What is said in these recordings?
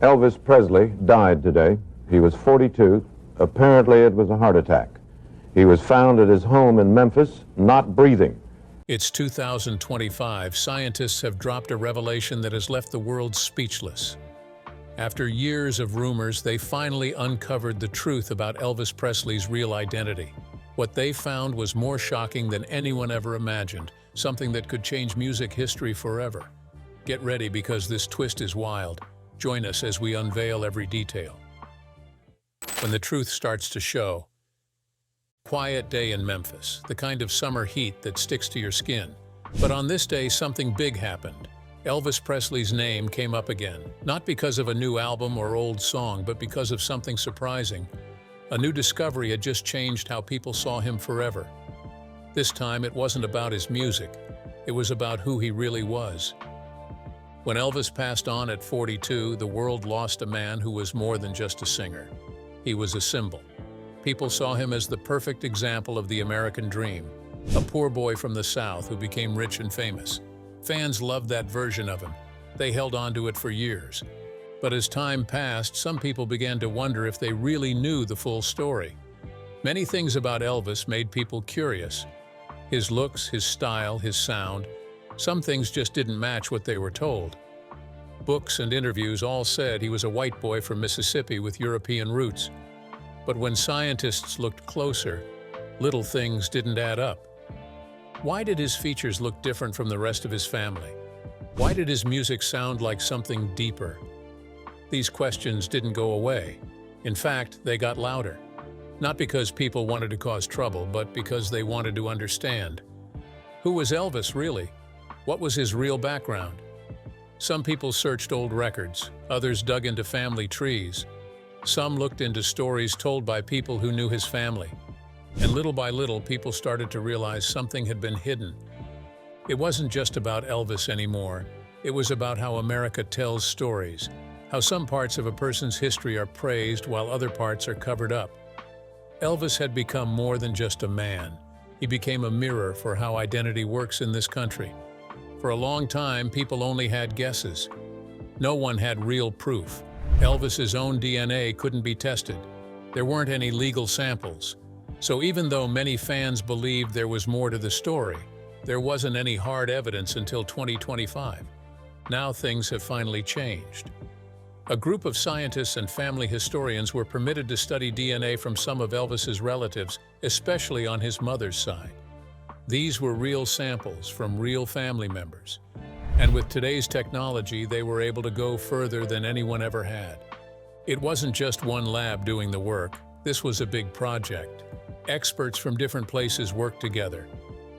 Elvis Presley died today. He was 42. Apparently it was a heart attack. He was found at his home in Memphis, not breathing. It's 2025. Scientists have dropped a revelation that has left the world speechless. After years of rumors, they finally uncovered the truth about Elvis Presley's real identity. What they found was more shocking than anyone ever imagined, something that could change music history forever. Get ready because this twist is wild. Join us as we unveil every detail. When the truth starts to show. Quiet day in Memphis, the kind of summer heat that sticks to your skin. But on this day, something big happened. Elvis Presley's name came up again, not because of a new album or old song, but because of something surprising. A new discovery had just changed how people saw him forever. This time, it wasn't about his music. It was about who he really was. When Elvis passed on at 42, the world lost a man who was more than just a singer. He was a symbol. People saw him as the perfect example of the American dream, a poor boy from the South who became rich and famous. Fans loved that version of him. They held on to it for years. But as time passed, some people began to wonder if they really knew the full story. Many things about Elvis made people curious. His looks, his style, his sound. Some things just didn't match what they were told. Books and interviews all said he was a white boy from Mississippi with European roots. But when scientists looked closer, little things didn't add up. Why did his features look different from the rest of his family? Why did his music sound like something deeper? These questions didn't go away. In fact, they got louder. Not because people wanted to cause trouble, but because they wanted to understand. Who was Elvis, really? What was his real background? Some people searched old records, others dug into family trees. Some looked into stories told by people who knew his family. And little by little, people started to realize something had been hidden. It wasn't just about Elvis anymore. It was about how America tells stories, how some parts of a person's history are praised while other parts are covered up. Elvis had become more than just a man. He became a mirror for how identity works in this country. For a long time, people only had guesses. No one had real proof. Elvis's own DNA couldn't be tested. There weren't any legal samples. So even though many fans believed there was more to the story, there wasn't any hard evidence until 2025. Now things have finally changed. A group of scientists and family historians were permitted to study DNA from some of Elvis's relatives, especially on his mother's side. These were real samples from real family members. And with today's technology, they were able to go further than anyone ever had. It wasn't just one lab doing the work. This was a big project. Experts from different places worked together.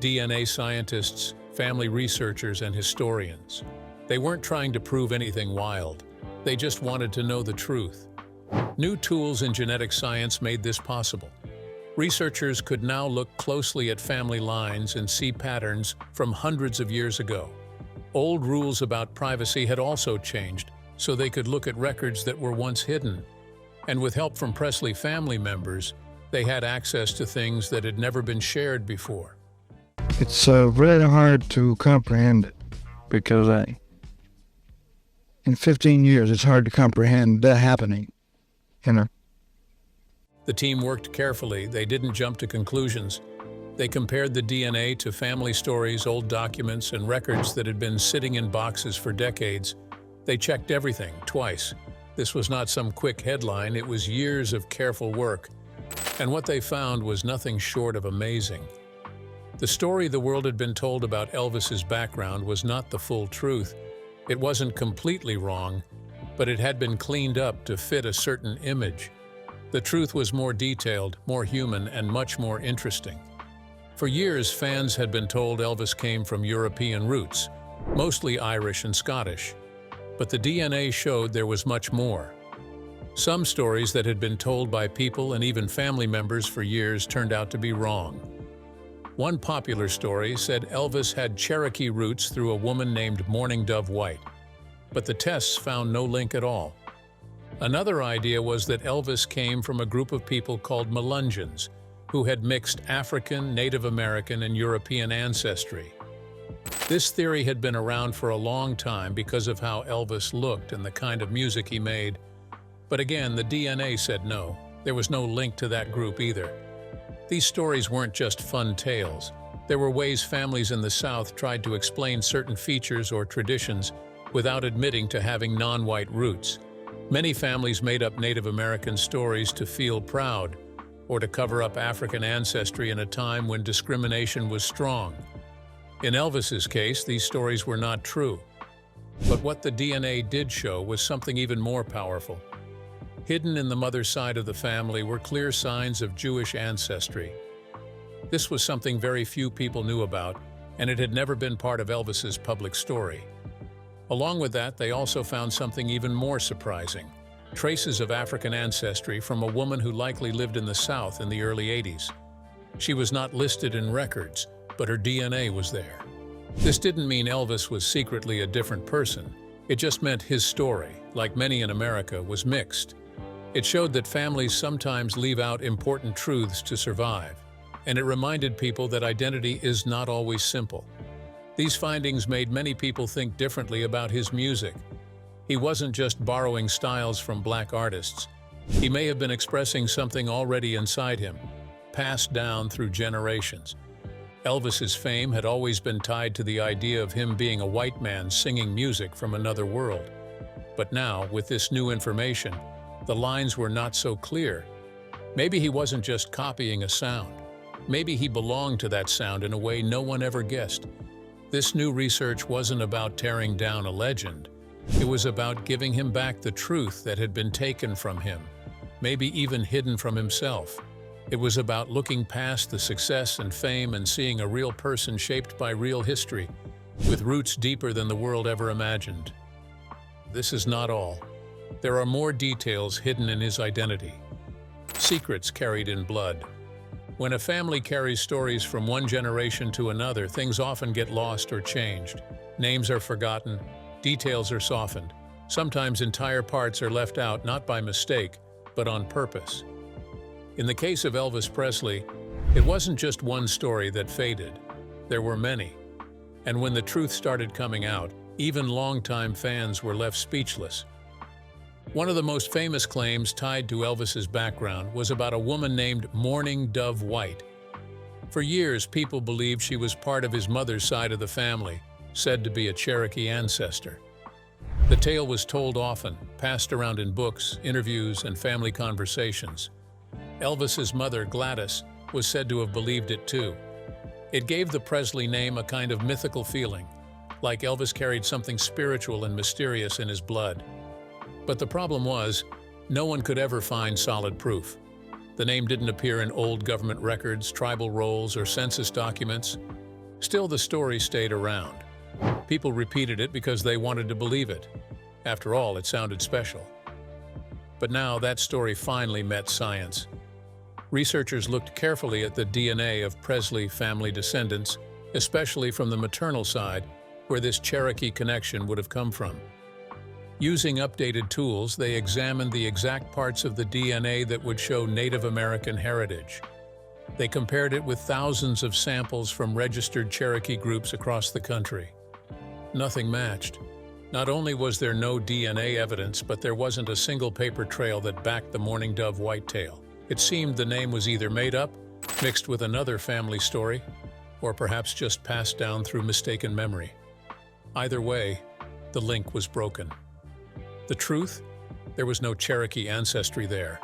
DNA scientists, family researchers, and historians. They weren't trying to prove anything wild. They just wanted to know the truth. New tools in genetic science made this possible. Researchers could now look closely at family lines and see patterns from hundreds of years ago. Old rules about privacy had also changed, so they could look at records that were once hidden. And with help from Presley family members, they had access to things that had never been shared before. It's really hard to comprehend it because in 15 years, it's hard to comprehend that happening, you know. The team worked carefully. They didn't jump to conclusions. They compared the DNA to family stories, old documents, and records that had been sitting in boxes for decades. They checked everything, twice. This was not some quick headline, it was years of careful work. And what they found was nothing short of amazing. The story the world had been told about Elvis's background was not the full truth. It wasn't completely wrong, but it had been cleaned up to fit a certain image. The truth was more detailed, more human, and much more interesting. For years, fans had been told Elvis came from European roots, mostly Irish and Scottish. But the DNA showed there was much more. Some stories that had been told by people and even family members for years turned out to be wrong. One popular story said Elvis had Cherokee roots through a woman named Mourning Dove White, but the tests found no link at all. Another idea was that Elvis came from a group of people called Melungeons, who had mixed African, Native American, and European ancestry. This theory had been around for a long time because of how Elvis looked and the kind of music he made. But again, the DNA said no. There was no link to that group either. These stories weren't just fun tales. There were ways families in the South tried to explain certain features or traditions without admitting to having non-white roots. Many families made up Native American stories to feel proud or to cover up African ancestry in a time when discrimination was strong. In Elvis's case, these stories were not true. But what the DNA did show was something even more powerful. Hidden in the mother's side of the family were clear signs of Jewish ancestry. This was something very few people knew about, and it had never been part of Elvis's public story. Along with that, they also found something even more surprising: traces of African ancestry from a woman who likely lived in the South in the early 80s. She was not listed in records, but her DNA was there. This didn't mean Elvis was secretly a different person. It just meant his story, like many in America, was mixed. It showed that families sometimes leave out important truths to survive, and it reminded people that identity is not always simple. These findings made many people think differently about his music. He wasn't just borrowing styles from black artists. He may have been expressing something already inside him, passed down through generations. Elvis's fame had always been tied to the idea of him being a white man singing music from another world. But now, with this new information, the lines were not so clear. Maybe he wasn't just copying a sound. Maybe he belonged to that sound in a way no one ever guessed. This new research wasn't about tearing down a legend. It was about giving him back the truth that had been taken from him, maybe even hidden from himself. It was about looking past the success and fame and seeing a real person shaped by real history, with roots deeper than the world ever imagined. This is not all. There are more details hidden in his identity. Secrets carried in blood. When a family carries stories from one generation to another, things often get lost or changed. Names are forgotten, details are softened. Sometimes entire parts are left out, not by mistake, but on purpose. In the case of Elvis Presley, it wasn't just one story that faded. There were many. And when the truth started coming out, even longtime fans were left speechless. One of the most famous claims tied to Elvis's background was about a woman named Mourning Dove White. For years, people believed she was part of his mother's side of the family, said to be a Cherokee ancestor. The tale was told often, passed around in books, interviews, and family conversations. Elvis's mother, Gladys, was said to have believed it too. It gave the Presley name a kind of mythical feeling, like Elvis carried something spiritual and mysterious in his blood. But the problem was, no one could ever find solid proof. The name didn't appear in old government records, tribal rolls, or census documents. Still, the story stayed around. People repeated it because they wanted to believe it. After all, it sounded special. But now that story finally met science. Researchers looked carefully at the DNA of Presley family descendants, especially from the maternal side, where this Cherokee connection would have come from. Using updated tools, they examined the exact parts of the DNA that would show Native American heritage. They compared it with thousands of samples from registered Cherokee groups across the country. Nothing matched. Not only was there no DNA evidence, but there wasn't a single paper trail that backed the Mourning Dove Whitetail. It seemed the name was either made up, mixed with another family story, or perhaps just passed down through mistaken memory. Either way, the link was broken. The truth? There was no Cherokee ancestry there.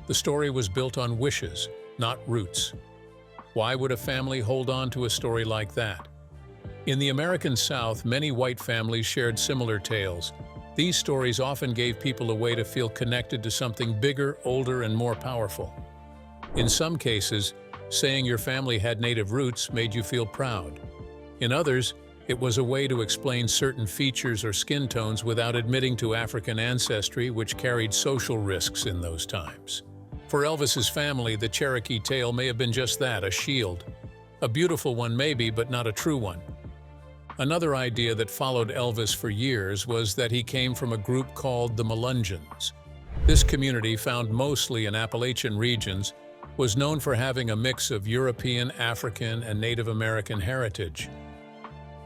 The story was built on wishes, not roots. Why would a family hold on to a story like that? In the American South, many white families shared similar tales. These stories often gave people a way to feel connected to something bigger, older, and more powerful. In some cases, saying your family had Native roots made you feel proud. In others, it was a way to explain certain features or skin tones without admitting to African ancestry, which carried social risks in those times. For Elvis's family, the Cherokee tale may have been just that, a shield. A beautiful one maybe, but not a true one. Another idea that followed Elvis for years was that he came from a group called the Melungeons. This community, found mostly in Appalachian regions, was known for having a mix of European, African, and Native American heritage.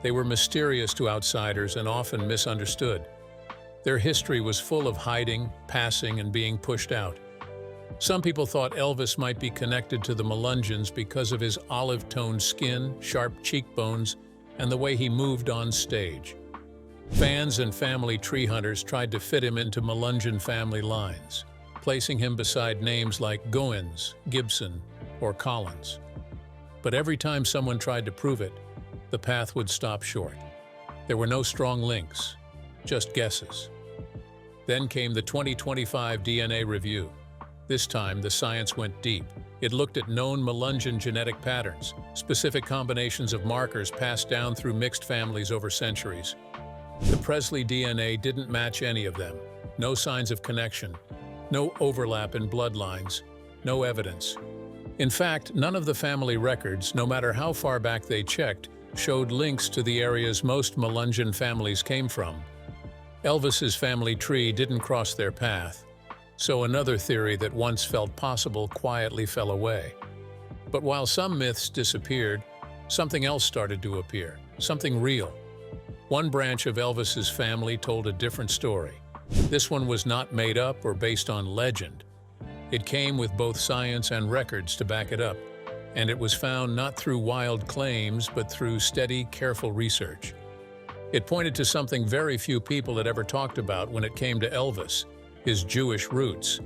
They were mysterious to outsiders and often misunderstood. Their history was full of hiding, passing, and being pushed out. Some people thought Elvis might be connected to the Melungeons because of his olive-toned skin, sharp cheekbones, and the way he moved on stage. Fans and family tree hunters tried to fit him into Melungeon family lines, placing him beside names like Goins, Gibson, or Collins. But every time someone tried to prove it, the path would stop short. There were no strong links, just guesses. Then came the 2025 DNA review. This time, the science went deep. It looked at known Melungeon genetic patterns, specific combinations of markers passed down through mixed families over centuries. The Presley DNA didn't match any of them. No signs of connection, no overlap in bloodlines, no evidence. In fact, none of the family records, no matter how far back they checked, showed links to the areas most Melungeon families came from. Elvis's family tree didn't cross their path, so another theory that once felt possible quietly fell away. But while some myths disappeared, something else started to appear, something real. One branch of Elvis's family told a different story. This one was not made up or based on legend. It came with both science and records to back it up, and it was found not through wild claims but through steady, careful research. It pointed to something very few people had ever talked about when it came to Elvis, his Jewish roots.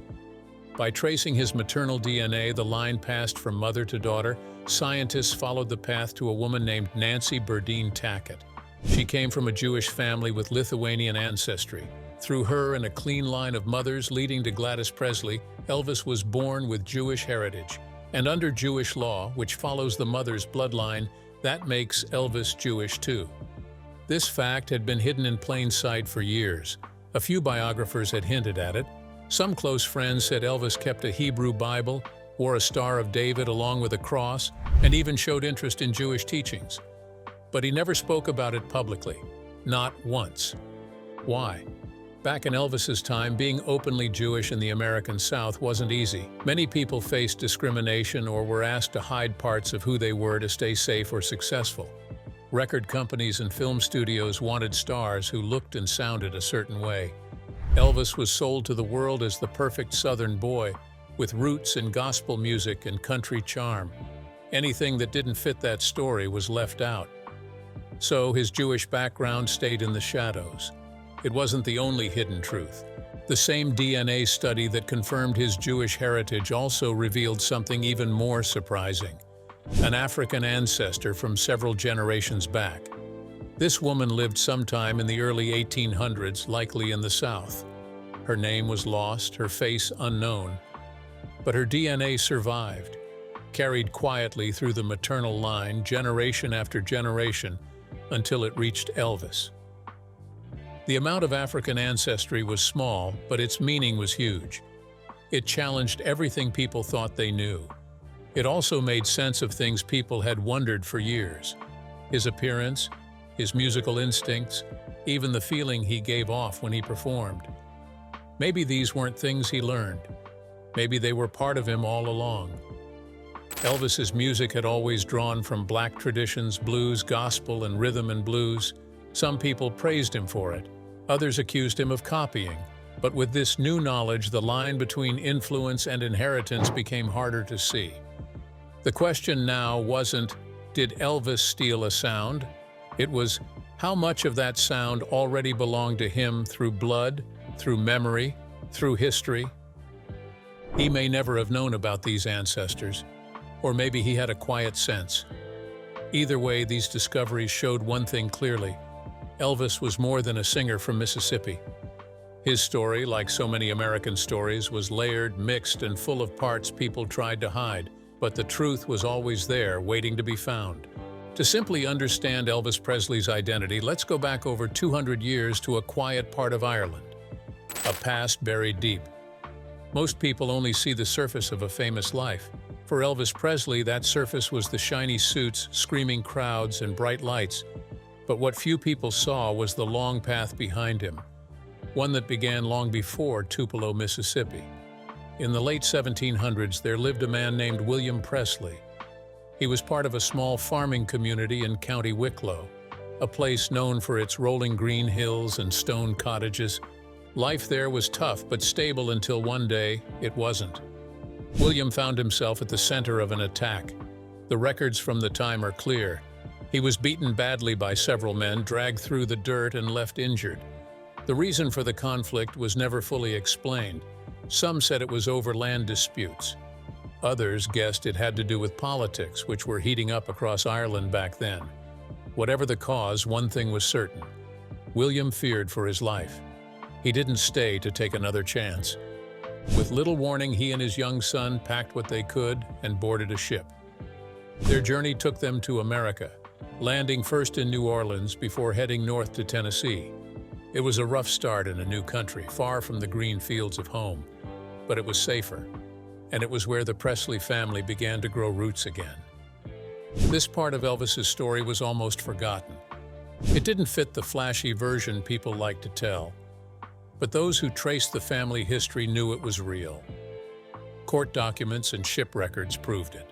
By tracing his maternal DNA, the line passed from mother to daughter. Scientists followed the path to a woman named Nancy Burdine Tackett. She came from a Jewish family with Lithuanian ancestry. Through her and a clean line of mothers leading to Gladys Presley, Elvis was born with Jewish heritage. And under Jewish law, which follows the mother's bloodline, that makes Elvis Jewish too. This fact had been hidden in plain sight for years. A few biographers had hinted at it. Some close friends said Elvis kept a Hebrew Bible, wore a Star of David along with a cross, and even showed interest in Jewish teachings. But he never spoke about it publicly. Not once. Why? Back in Elvis's time, being openly Jewish in the American South wasn't easy. Many people faced discrimination or were asked to hide parts of who they were to stay safe or successful. Record companies and film studios wanted stars who looked and sounded a certain way. Elvis was sold to the world as the perfect Southern boy, with roots in gospel music and country charm. Anything that didn't fit that story was left out. So his Jewish background stayed in the shadows. It wasn't the only hidden truth. The same DNA study that confirmed his Jewish heritage also revealed something even more surprising: an African ancestor from several generations back. This woman lived sometime in the early 1800s, likely in the South. Her name was lost, her face unknown, but her DNA survived, carried quietly through the maternal line generation after generation until it reached Elvis. The amount of African ancestry was small, but its meaning was huge. It challenged everything people thought they knew. It also made sense of things people had wondered for years: his appearance, his musical instincts, even the feeling he gave off when he performed. Maybe these weren't things he learned. Maybe they were part of him all along. Elvis's music had always drawn from black traditions, blues, gospel, and rhythm and blues. Some people praised him for it. Others accused him of copying. But with this new knowledge, the line between influence and inheritance became harder to see. The question now wasn't, did Elvis steal a sound? It was, how much of that sound already belonged to him through blood, through memory, through history? He may never have known about these ancestors, or maybe he had a quiet sense. Either way, these discoveries showed one thing clearly: Elvis was more than a singer from Mississippi. His story, like so many American stories, was layered, mixed, and full of parts people tried to hide, but the truth was always there, waiting to be found. To simply understand Elvis Presley's identity, let's go back over 200 years to a quiet part of Ireland, a past buried deep. Most people only see the surface of a famous life. For Elvis Presley, that surface was the shiny suits, screaming crowds, and bright lights. But what few people saw was the long path behind him, one that began long before Tupelo, Mississippi. In the late 1700s, there lived a man named William Presley. He was part of a small farming community in County Wicklow. a place known for its rolling green hills and stone cottages. Life there was tough but stable until one day it wasn't. William found himself at the center of an attack. The records from the time are clear. He was beaten badly by several men, dragged through the dirt, and left injured. The reason for the conflict was never fully explained. Some said it was over land disputes. Others guessed it had to do with politics, which were heating up across Ireland back then. Whatever the cause, one thing was certain. William feared for his life. He didn't stay to take another chance. With little warning, he and his young son packed what they could and boarded a ship. Their journey took them to America, landing first in New Orleans before heading north to Tennessee. It was a rough start in a new country, far from the green fields of home, but it was safer, and it was where the Presley family began to grow roots again. This part of Elvis's story was almost forgotten. It didn't fit the flashy version people like to tell, but those who traced the family history knew it was real. Court documents and ship records proved it.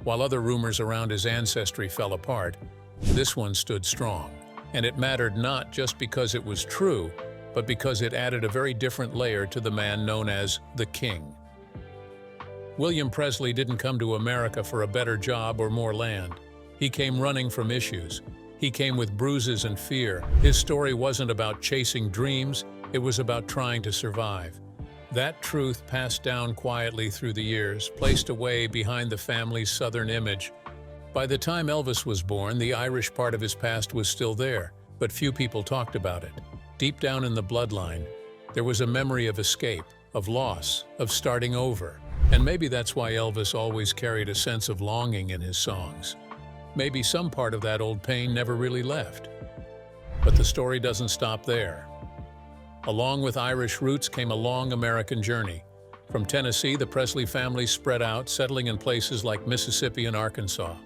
While other rumors around his ancestry fell apart, this one stood strong. And it mattered not just because it was true, but because it added a very different layer to the man known as the King. William Presley didn't come to America for a better job or more land. He came running from issues. He came with bruises and fear. His story wasn't about chasing dreams, it was about trying to survive. That truth passed down quietly through the years, placed away behind the family's southern image. By the time Elvis was born, the Irish part of his past was still there, but few people talked about it. Deep down in the bloodline, there was a memory of escape, of loss, of starting over. And maybe that's why Elvis always carried a sense of longing in his songs. Maybe some part of that old pain never really left. But the story doesn't stop there. Along with Irish roots came a long American journey. From Tennessee, the Presley family spread out, settling in places like Mississippi and Arkansas.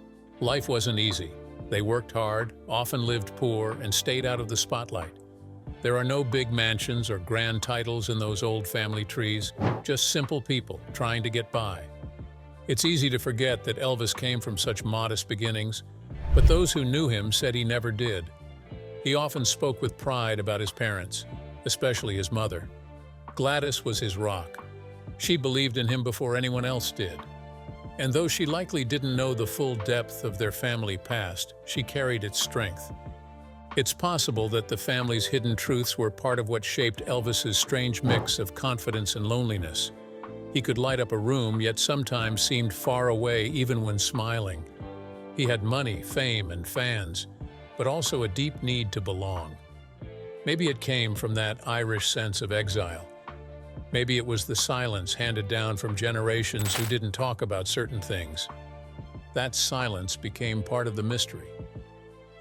Life wasn't easy. They worked hard, often lived poor, and stayed out of the spotlight. There are no big mansions or grand titles in those old family trees, just simple people trying to get by. It's easy to forget that Elvis came from such modest beginnings, but those who knew him said he never did. He often spoke with pride about his parents, especially his mother. Gladys was his rock. She believed in him before anyone else did. And though she likely didn't know the full depth of their family past, she carried its strength. It's possible that the family's hidden truths were part of what shaped Elvis's strange mix of confidence and loneliness. He could light up a room, yet sometimes seemed far away even when smiling. He had money, fame, and fans, but also a deep need to belong. Maybe it came from that Irish sense of exile. Maybe it was the silence handed down from generations who didn't talk about certain things. That silence became part of the mystery.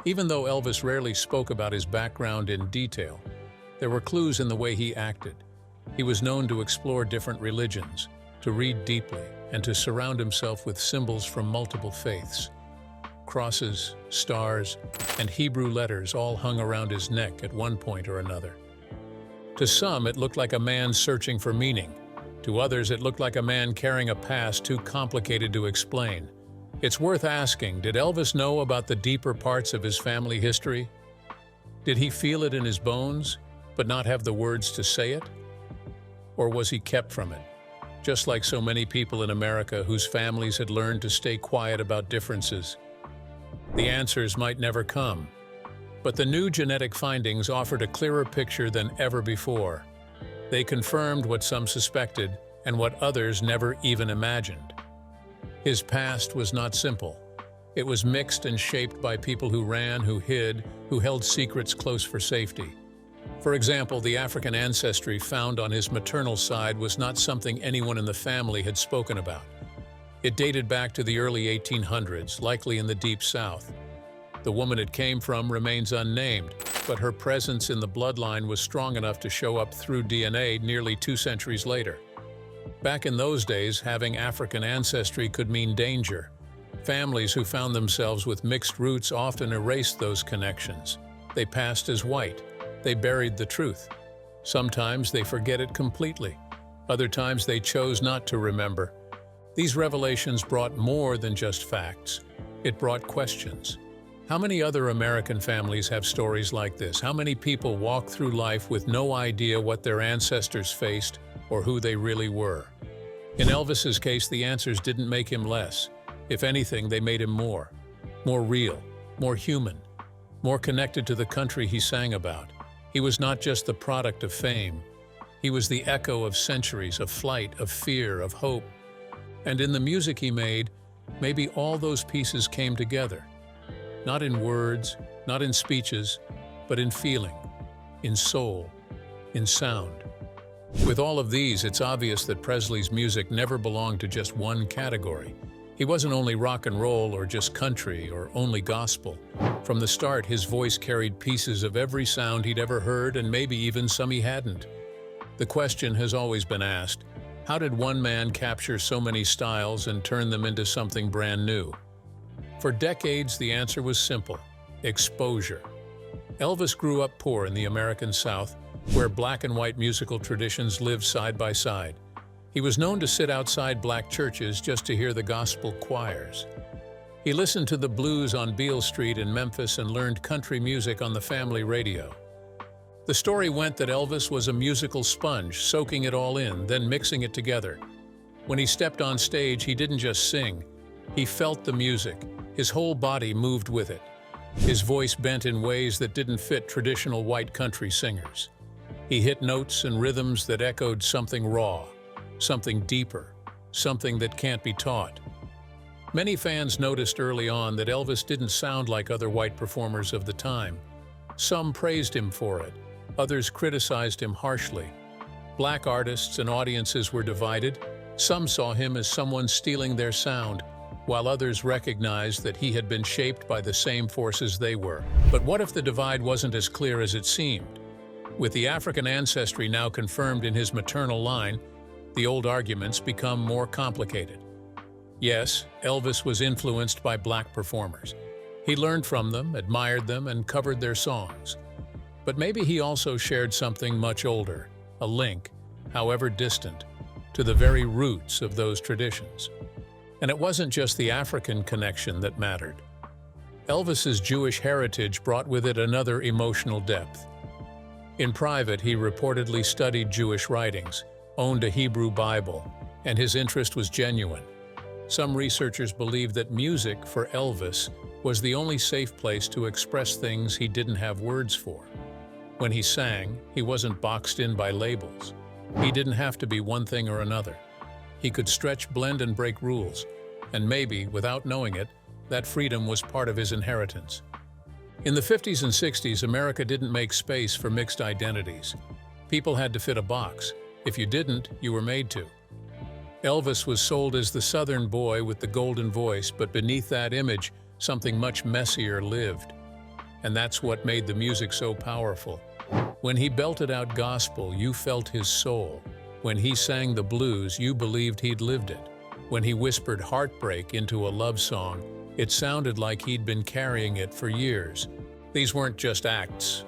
Even though Elvis rarely spoke about his background in detail, there were clues in the way he acted. He was known to explore different religions, to read deeply, and to surround himself with symbols from multiple faiths. Crosses, stars, and Hebrew letters all hung around his neck at one point or another. To some, it looked like a man searching for meaning. To others, it looked like a man carrying a past too complicated to explain. It's worth asking, did Elvis know about the deeper parts of his family history? Did he feel it in his bones, but not have the words to say it? Or was he kept from it, just like so many people in America whose families had learned to stay quiet about differences? The answers might never come. But the new genetic findings offered a clearer picture than ever before. They confirmed what some suspected and what others never even imagined. His past was not simple. It was mixed and shaped by people who ran, who hid, who held secrets close for safety. For example, the African ancestry found on his maternal side was not something anyone in the family had spoken about. It dated back to the early 1800s, likely in the Deep South. The woman it came from remains unnamed, but her presence in the bloodline was strong enough to show up through DNA nearly 2 centuries later. Back in those days, having African ancestry could mean danger. Families who found themselves with mixed roots often erased those connections. They passed as white. They buried the truth. Sometimes they forget it completely. Other times they chose not to remember. These revelations brought more than just facts. It brought questions. How many other American families have stories like this? How many people walk through life with no idea what their ancestors faced or who they really were? In Elvis's case, the answers didn't make him less. If anything, they made him more real, more human, more connected to the country he sang about. He was not just the product of fame. He was the echo of centuries of flight, of fear, of hope. And in the music he made, maybe all those pieces came together. Not in words, not in speeches, but in feeling, in soul, in sound. With all of these, it's obvious that Presley's music never belonged to just one category. He wasn't only rock and roll or just country or only gospel. From the start, his voice carried pieces of every sound he'd ever heard and maybe even some he hadn't. The question has always been asked, how did one man capture so many styles and turn them into something brand new? For decades, the answer was simple: exposure. Elvis grew up poor in the American South, where black and white musical traditions lived side by side. He was known to sit outside black churches just to hear the gospel choirs. He listened to the blues on Beale Street in Memphis and learned country music on the family radio. The story went that Elvis was a musical sponge, soaking it all in, then mixing it together. When he stepped on stage, he didn't just sing. He felt the music. His whole body moved with it. His voice bent in ways that didn't fit traditional white country singers. He hit notes and rhythms that echoed something raw, something deeper, something that can't be taught. Many fans noticed early on that Elvis didn't sound like other white performers of the time. Some praised him for it, others criticized him harshly. Black artists and audiences were divided. Some saw him as someone stealing their sound, while others recognized that he had been shaped by the same forces they were. But what if the divide wasn't as clear as it seemed? With the African ancestry now confirmed in his maternal line, the old arguments become more complicated. Yes, Elvis was influenced by black performers. He learned from them, admired them, and covered their songs. But maybe he also shared something much older, a link, however distant, to the very roots of those traditions. And it wasn't just the African connection that mattered. Elvis's Jewish heritage brought with it another emotional depth. In private, he reportedly studied Jewish writings, owned a Hebrew Bible, and his interest was genuine. Some researchers believe that music for Elvis was the only safe place to express things he didn't have words for. When he sang, he wasn't boxed in by labels. He didn't have to be one thing or another. He could stretch, blend, and break rules, and maybe, without knowing it, that freedom was part of his inheritance. In the 50s and 60s, America didn't make space for mixed identities. People had to fit a box. If you didn't, you were made to. Elvis was sold as the Southern boy with the golden voice, but beneath that image, something much messier lived. And that's what made the music so powerful. When he belted out gospel, you felt his soul. When he sang the blues, you believed he'd lived it. When he whispered heartbreak into a love song, it sounded like he'd been carrying it for years. These weren't just acts.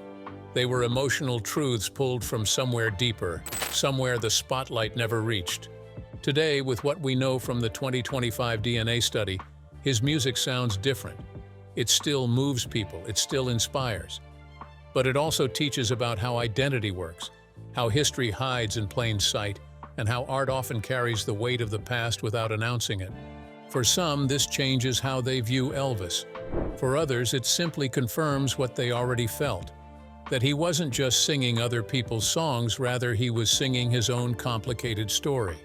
They were emotional truths pulled from somewhere deeper, somewhere the spotlight never reached. Today, with what we know from the 2025 DNA study, his music sounds different. It still moves people, it still inspires. But it also teaches about how identity works, how history hides in plain sight, and how art often carries the weight of the past without announcing it. For some, this changes how they view Elvis. For others, it simply confirms what they already felt, that he wasn't just singing other people's songs, rather he was singing his own complicated story.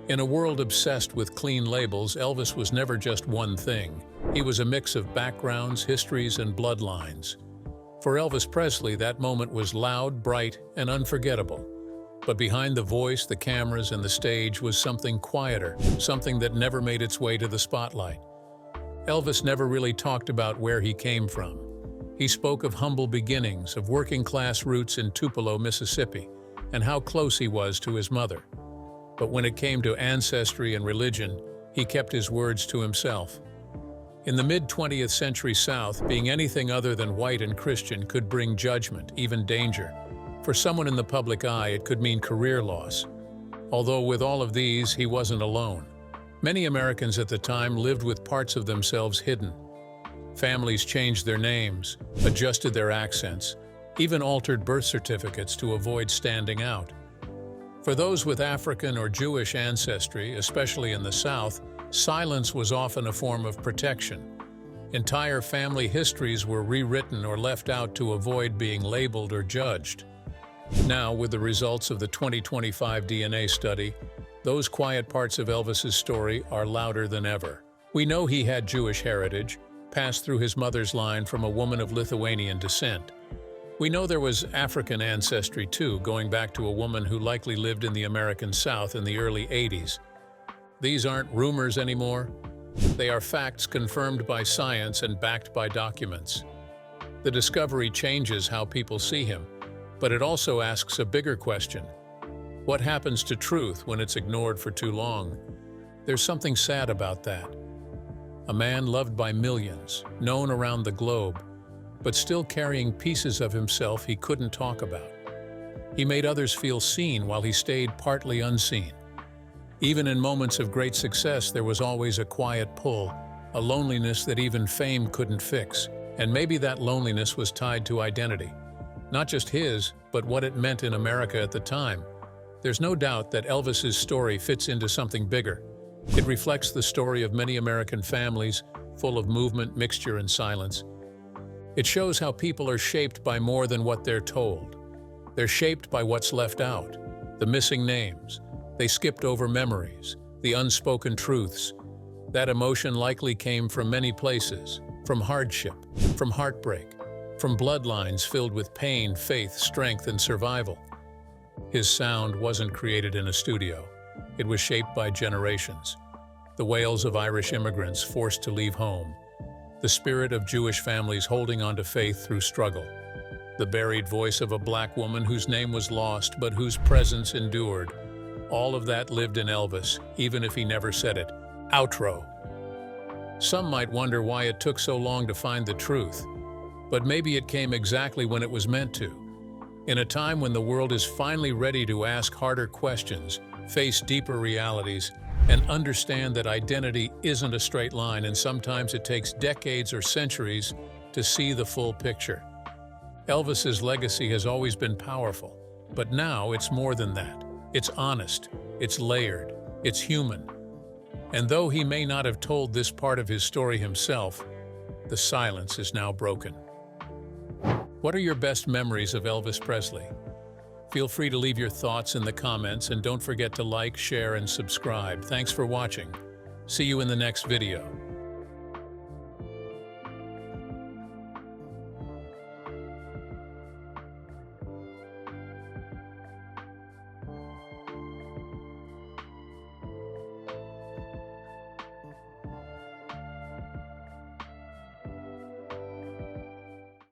In a world obsessed with clean labels, Elvis was never just one thing. He was a mix of backgrounds, histories, and bloodlines. For Elvis Presley, that moment was loud, bright, and unforgettable. But behind the voice, the cameras, and the stage was something quieter, something that never made its way to the spotlight. Elvis never really talked about where he came from. He spoke of humble beginnings, of working-class roots in Tupelo, Mississippi, and how close he was to his mother. But when it came to ancestry and religion, he kept his words to himself. In the mid-20th century South, being anything other than white and Christian could bring judgment, even danger. For someone in the public eye, it could mean career loss. Although with all of these, he wasn't alone. Many Americans at the time lived with parts of themselves hidden. Families changed their names, adjusted their accents, even altered birth certificates to avoid standing out. For those with African or Jewish ancestry, especially in the South, silence was often a form of protection. Entire family histories were rewritten or left out to avoid being labeled or judged. Now, with the results of the 2025 DNA study, those quiet parts of Elvis's story are louder than ever. We know he had Jewish heritage, passed through his mother's line from a woman of Lithuanian descent. We know there was African ancestry too, going back to a woman who likely lived in the American South in the early 80s. These aren't rumors anymore. They are facts confirmed by science and backed by documents. The discovery changes how people see him, but it also asks a bigger question. What happens to truth when it's ignored for too long? There's something sad about that. A man loved by millions, known around the globe, but still carrying pieces of himself he couldn't talk about. He made others feel seen while he stayed partly unseen. Even in moments of great success, there was always a quiet pull, a loneliness that even fame couldn't fix. And maybe that loneliness was tied to identity. Not just his, but what it meant in America at the time. There's no doubt that Elvis's story fits into something bigger. It reflects the story of many American families, full of movement, mixture, and silence. It shows how people are shaped by more than what they're told. They're shaped by what's left out, the missing names. They skipped over memories, the unspoken truths. That emotion likely came from many places, from hardship, from heartbreak, from bloodlines filled with pain, faith, strength, and survival. His sound wasn't created in a studio. It was shaped by generations. The wails of Irish immigrants forced to leave home. The spirit of Jewish families holding on to faith through struggle. The buried voice of a black woman whose name was lost but whose presence endured. All of that lived in Elvis, even if he never said it. Outro. Some might wonder why it took so long to find the truth, but maybe it came exactly when it was meant to. In a time when the world is finally ready to ask harder questions, face deeper realities, and understand that identity isn't a straight line, and sometimes it takes decades or centuries to see the full picture. Elvis's legacy has always been powerful, but now it's more than that. It's honest, it's layered, it's human. And though he may not have told this part of his story himself, the silence is now broken. What are your best memories of Elvis Presley? Feel free to leave your thoughts in the comments, and don't forget to like, share, and subscribe. Thanks for watching. See you in the next video.